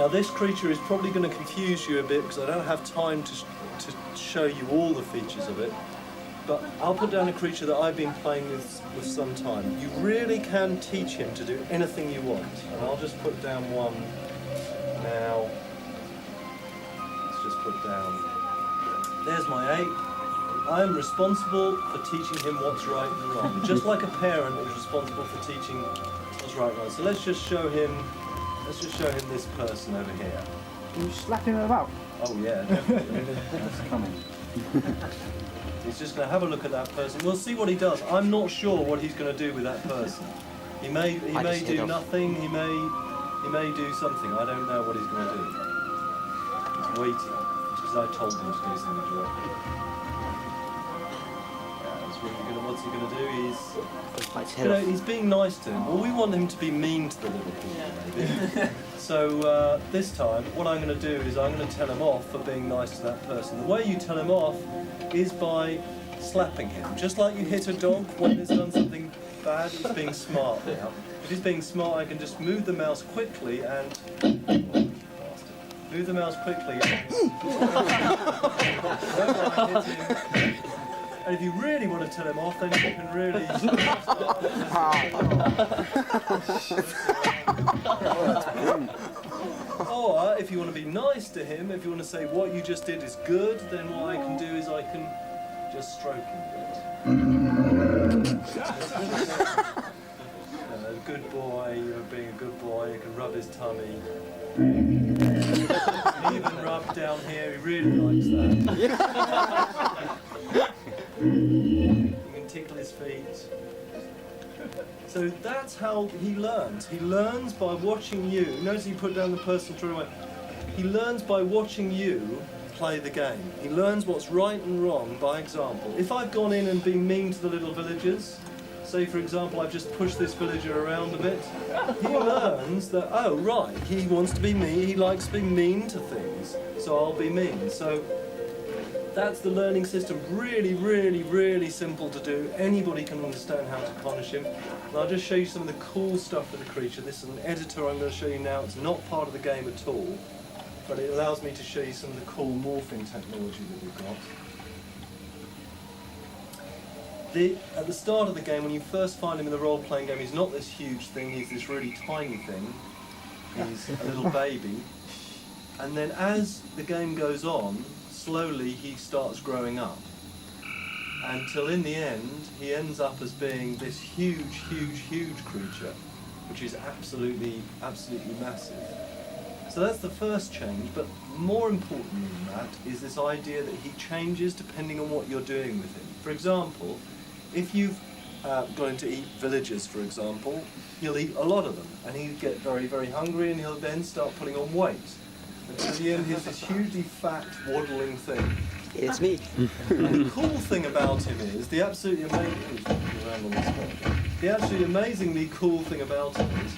Now this creature is probably going to confuse you a bit because I don't have time to show you all the features of it. But I'll put down a creature that I've been playing with some time. You really can teach him to do anything you want. And I'll just put down one now. Let's just put down. There's my ape. I am responsible for teaching him what's right and wrong. Just like a parent is responsible for teaching what's right and wrong. So let's just show him this person over here. Can you slap him about? Oh yeah, definitely. That's coming. He's just going to have a look at that person. We'll see what he does. I'm not sure what he's going to do with that person. He may do nothing. He may do something. I don't know what he's going to do. He's waiting because I told him to do something directly. What's he going to do? He's being nice to him. Well, we want him to be mean to the little people, maybe. So this time, what I'm going to do is I'm going to tell him off for being nice to that person. The way you tell him off is by slapping him. Just like you hit a dog when it's done something bad, he's being smart now. If he's being smart, I can just move the mouse quickly and... Move the mouse quickly and... And if you really want to tell him off, then you can really... Or, if you want to be nice to him, if you want to say what you just did is good, then what I can do is I can just stroke him a bit. Good boy, you're being a good boy, you can rub his tummy. Even rub down here, he really likes that. You can tickle his feet. So that's how he learns. He learns by watching you. Notice you put down the person straight away. He learns by watching you play the game. He learns what's right and wrong by example. If I've gone in and been mean to the little villagers, say for example I've just pushed this villager around a bit, he learns that, oh right, he wants to be mean, he likes being mean to things, so I'll be mean. So that's the learning system. Really, really, really simple to do. Anybody can understand how to punish him. And I'll just show you some of the cool stuff with the creature. This is an editor I'm going to show you now. It's not part of the game at all, but it allows me to show you some of the cool morphing technology that we've got. At the start of the game, when you first find him in the role-playing game, he's not this huge thing, he's this really tiny thing. He's a little baby. And then as the game goes on, slowly he starts growing up. Until in the end, he ends up as being this huge, huge, huge creature, which is absolutely, absolutely massive. So that's the first change, but more important than that is this idea that he changes depending on what you're doing with him. For example, if you've got him to eat villagers, for example, he'll eat a lot of them, and he'll get very, very hungry, and he'll then start putting on weight. And at the end, he's this hugely fat, waddling thing. It's me. And the cool thing about him is, the absolutely amazingly cool thing about him is,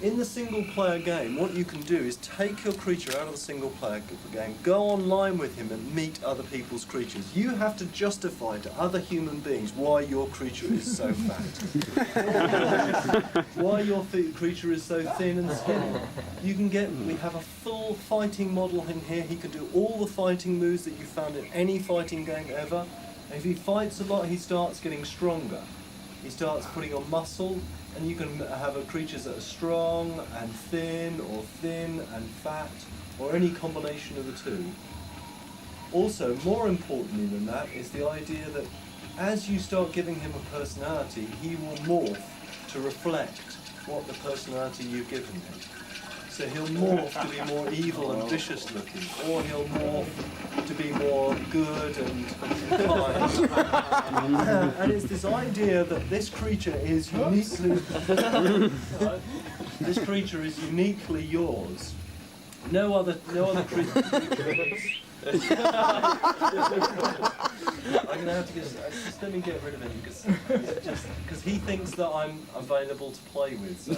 in the single-player game, what you can do is take your creature out of the single-player game, go online with him and meet other people's creatures. You have to justify to other human beings why your creature is so fat. Why your creature is so thin and skinny. You can we have a full fighting model in here. He can do all the fighting moves that you found in any fighting game ever. And if he fights a lot, he starts getting stronger. He starts putting on muscle. And you can have creatures that are strong and thin, or thin and fat, or any combination of the two. Also, more importantly than that, is the idea that as you start giving him a personality, he will morph to reflect what the personality you've given him. So he'll morph to be more evil and vicious looking, or he'll morph to be more good and kind. And it's this idea that this creature is uniquely yours. No other creature is. I'm gonna have to just let me get rid of him because he thinks that I'm available to play with. So.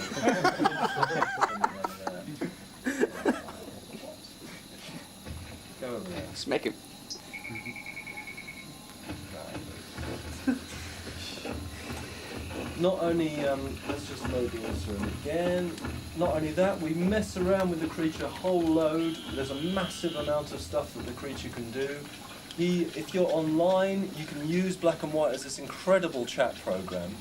Go over there. Smack him. not only, let's just load the instrument again. Not only that, we mess around with the creature a whole load. There's a massive amount of stuff that the creature can do. If you're online, you can use Black and White as this incredible chat program.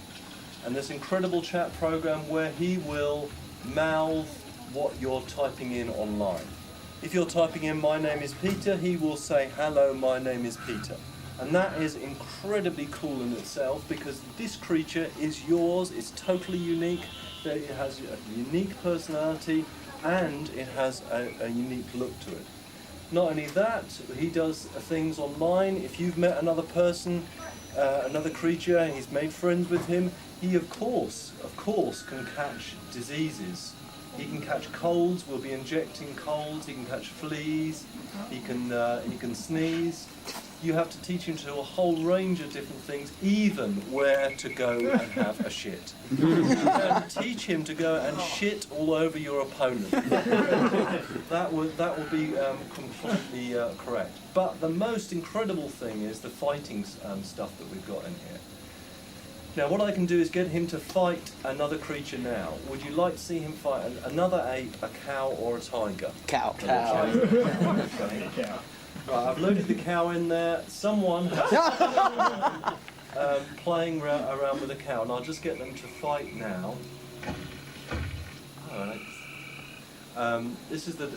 And this incredible chat program where he will mouth what you're typing in online. If you're typing in "my name is Peter," he will say "hello, my name is Peter." And that is incredibly cool in itself, because this creature is yours, it's totally unique, that it has a unique personality and it has a unique look to it. Not only that, he does things online. If you've met another person, another creature, and he's made friends with him, he of course can catch diseases. He can catch colds. We'll be injecting colds. He can catch fleas. He can sneeze. You have to teach him to do a whole range of different things, even where to go and have a shit. You can teach him to go and shit all over your opponent. That will be completely correct. But the most incredible thing is the fighting stuff that we've got in here. Now, what I can do is get him to fight another creature now. Would you like to see him fight another ape, a cow, or a tiger? Cow. Okay. Right, I've loaded the cow in there. Someone has playing around with a cow, and I'll just get them to fight now. All right. This is the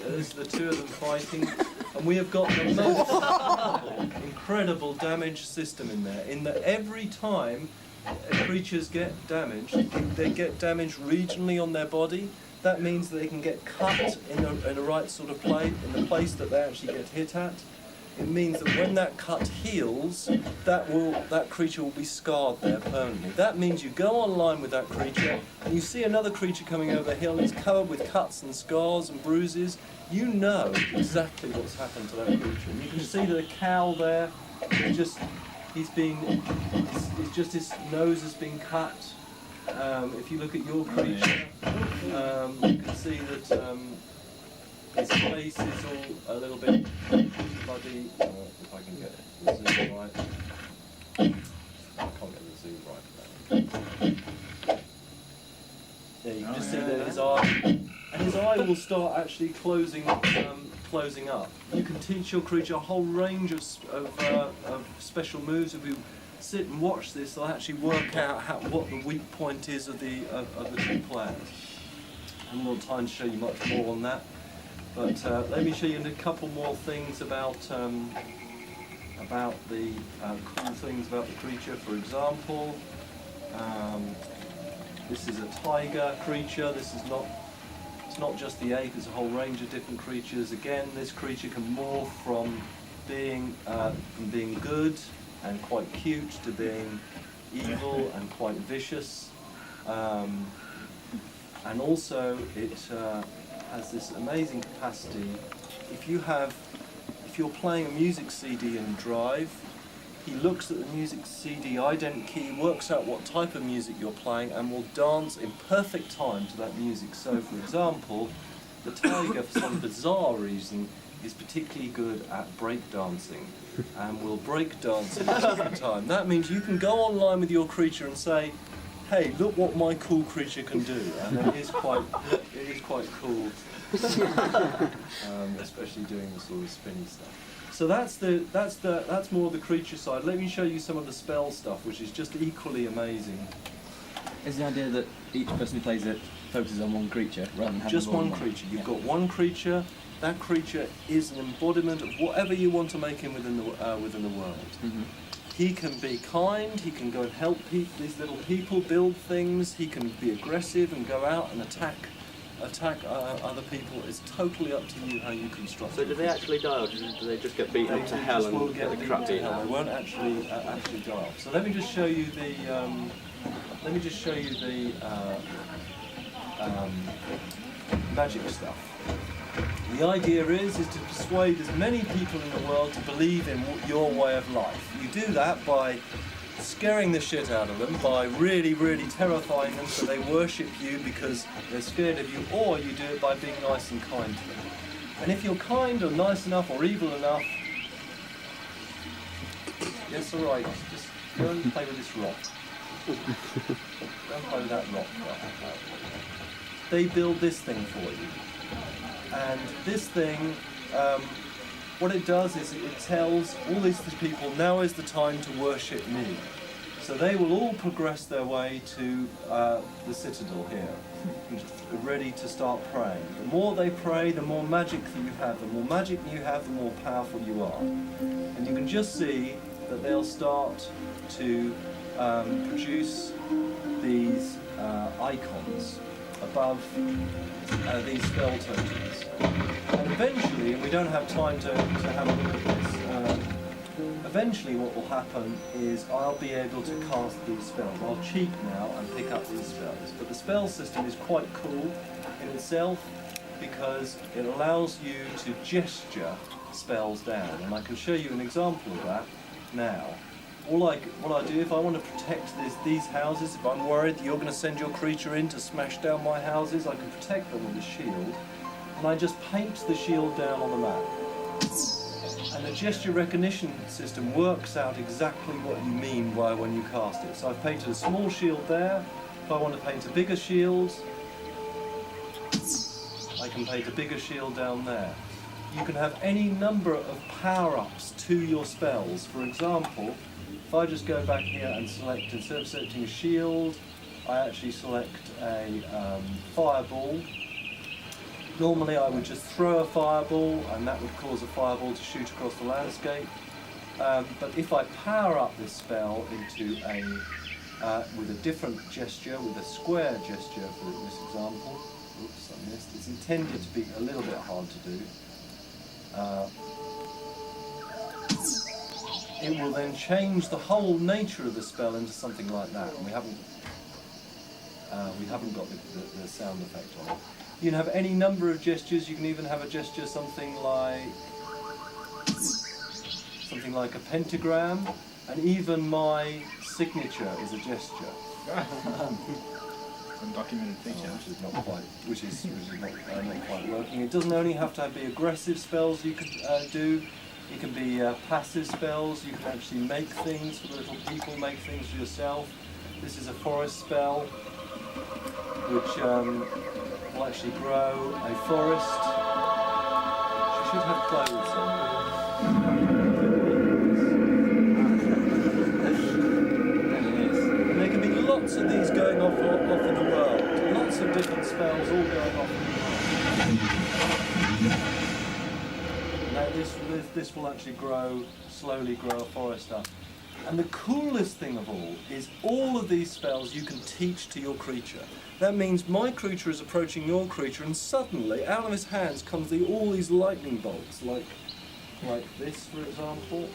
two of them fighting, and we have got the most incredible damage system in there. In that every time creatures get damaged, they get damaged regionally on their body. That means that they can get cut in the right sort of place, in the place that they actually get hit at. It means that when that cut heals, that creature will be scarred there permanently. That means you go online with that creature, and you see another creature coming over here, and it's covered with cuts and scars and bruises. You know exactly what's happened to that creature. And you can see the cow there. His nose has been cut. If you look at your creature, you can see that his face is all a little bit bloody. If I can get the zoom right. I can't get the zoom right. Yeah, you can just see that his eye will start actually closing up. You can teach your creature a whole range of special moves. If you sit and watch this, they'll actually work out what the weak point is of the two players. I haven't got time to show you much more on that, but let me show you a couple more things about the cool things about the creature. For example, this is a tiger creature. It's not just the ape, it's a whole range of different creatures. Again, this creature can morph from being good and quite cute to being evil and quite vicious. And also it has this amazing capacity. If you're playing a music CD in Drive, he looks at the music CD ident key, works out what type of music you're playing, and will dance in perfect time to that music. So, for example, the tiger, for some bizarre reason, is particularly good at breakdancing, and will breakdance in perfect time. That means you can go online with your creature and say, "Hey, look what my cool creature can do," and it is quite cool, especially doing the sort of spinny stuff. So that's more of the creature side. Let me show you some of the spell stuff, which is just equally amazing. Is the idea that each person who plays it focuses on one creature rather than having just one creature? You've got one creature. That creature is an embodiment of whatever you want to make him within the world. Mm-hmm. He can be kind. He can go and help these little people build things. He can be aggressive and go out and attack other people. It's totally up to you how you construct it. So do they actually die, or do they just get beaten up to hell and get the crap beaten out? They won't actually die off. So let me just show you the magic stuff. The idea is to persuade as many people in the world to believe in your way of life. You do that by scaring the shit out of them, by really, really terrifying them so they worship you because they're scared of you, or you do it by being nice and kind to them. And if you're kind or nice enough or evil enough, yes, all right, just go and play with this rock. Don't play with that rock there. They build this thing for you. And this thing, what it does is it tells all these people, now is the time to worship me. So they will all progress their way to the citadel here, ready to start praying. The more they pray, the more magic that you have. The more magic you have, the more powerful you are. And you can just see that they'll start to produce these icons above these spell tokens. And eventually, and we don't have time to have a look at this, eventually what will happen is I'll be able to cast these spells. I'll cheat now and pick up these spells. But the spell system is quite cool in itself because it allows you to gesture spells down. And I can show you an example of that now. What I do, if I want to protect these houses, if I'm worried that you're going to send your creature in to smash down my houses, I can protect them with a shield. And I just paint the shield down on the map. And the gesture recognition system works out exactly what you mean by when you cast it. So I've painted a small shield there. If I want to paint a bigger shield, I can paint a bigger shield down there. You can have any number of power-ups to your spells. For example, if I just go back here and select, instead of selecting a shield, I actually select a fireball. Normally I would just throw a fireball and that would cause a fireball to shoot across the landscape. But if I power up this spell into with a different gesture, with a square gesture for this example, oops, I missed, it's intended to be a little bit hard to do. It will then change the whole nature of the spell into something like that, and we haven't got the sound effect on it. You can have any number of gestures. You can even have a gesture something like a pentagram, and even my signature is a gesture. Undocumented feature. Which is not quite working. It doesn't only have to be aggressive spells you can do. It can be passive spells. You can actually make things for the little people, make things for yourself. This is a forest spell, which will actually grow a forest. She should have clothes on. And there can be lots of these going off in the world. Lots of different spells all going off in the world. Now this will actually slowly grow a forest up. And the coolest thing of all of these spells you can teach to your creature. That means my creature is approaching your creature and suddenly out of his hands comes all these lightning bolts, like this for example.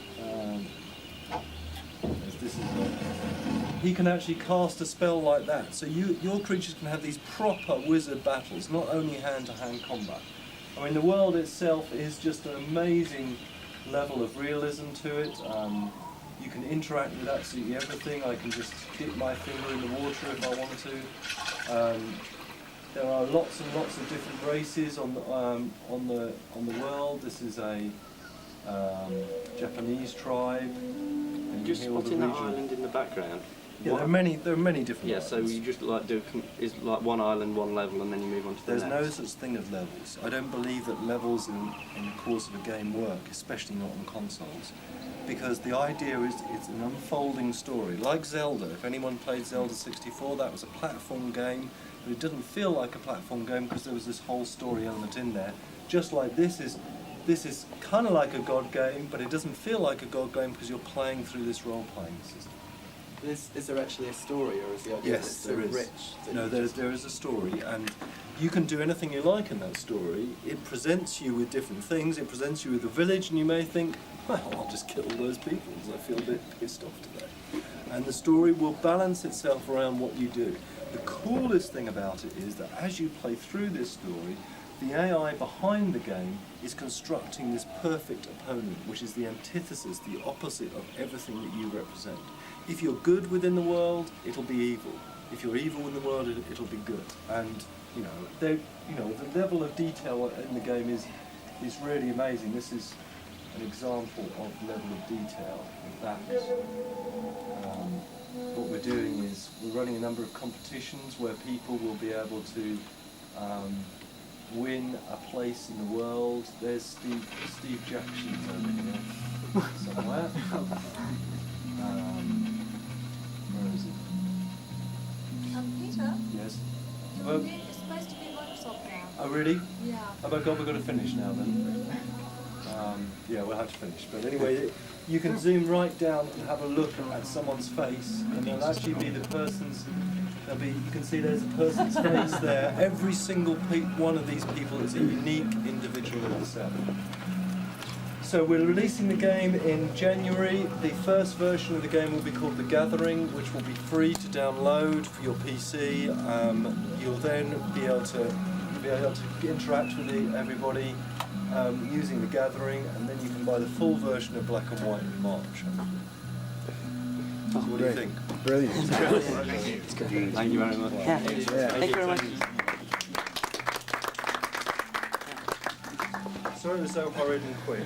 He can actually cast a spell like that. So your creatures can have these proper wizard battles, not only hand-to-hand combat. I mean, the world itself is just an amazing level of realism to it. You can interact with absolutely everything. I can just dip my finger in the water if I want to. There are lots and lots of different races on the world. This is a Japanese tribe. And Just spotting that island in the background. Yeah, there are many different. Yeah, islands. so you just is like one island, one level, and then you move on to the There's next. no such thing as levels. I don't believe that levels in the course of a game work, especially not on consoles, because the idea is it's an unfolding story. Like Zelda, if anyone played Zelda 64, that was a platform game, but it didn't feel like a platform game because there was this whole story element in there. Just like this is kind of like a God game, but it doesn't feel like a God game because you're playing through this role-playing system. Is there actually a story, or is the idea that it's so there is. rich? That No, you there is a story, and you can do anything you like in that story. It presents you with different things. It presents you with a village, and you may think, well, I'll just kill all those people because I feel a bit pissed off today. And the story will balance itself around what you do. The coolest thing about it is that as you play through this story, the AI behind the game is constructing this perfect opponent, which is the antithesis, the opposite of everything that you represent. If you're good within the world, it'll be evil. If you're evil in the world, it'll be good. And the level of detail in the game is really amazing. This is an example of level of detail of that. what we're doing is we're running a number of competitions where people will be able to win a place in the world. There's Steve Jackson's over here somewhere. Where is he? Peter, Yes. your name is supposed to be Microsoft now. Oh really? Yeah. Oh my God, we've got to finish now then. Yeah, we'll have to finish. But anyway, you can zoom right down and have a look at someone's face, and there'll actually be the person's. You can see there's a person's face there. Every single one of these people is a unique individual in itself. So we're releasing the game in January. The first version of the game will be called The Gathering, which will be free to download for your PC. You'll then be able to interact with everybody using The Gathering, and then you can buy the full version of Black and White in March. So what do you think? Brilliant. Thank you very much. Yeah. Thank you very much. Sorry it was so horrid and quick.